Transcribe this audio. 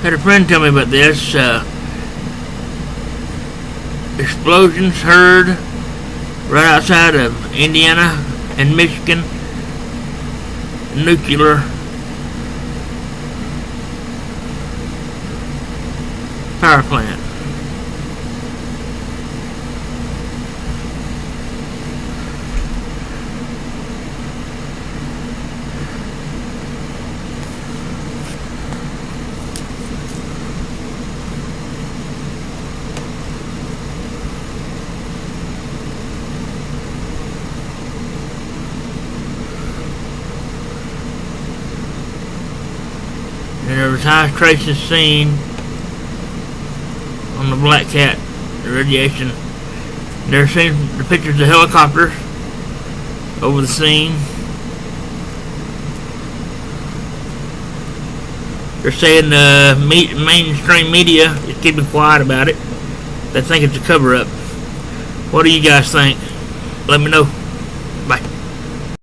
Had a friend tell me about this. Explosions heard right outside of Indiana and Michigan. Nuclear power plant. And there was high traces seen on the Black Cat, the radiation. They're seeing the pictures of helicopters over the scene. They're saying the mainstream media is keeping quiet about it. They think it's a cover-up. What do you guys think? Let me know.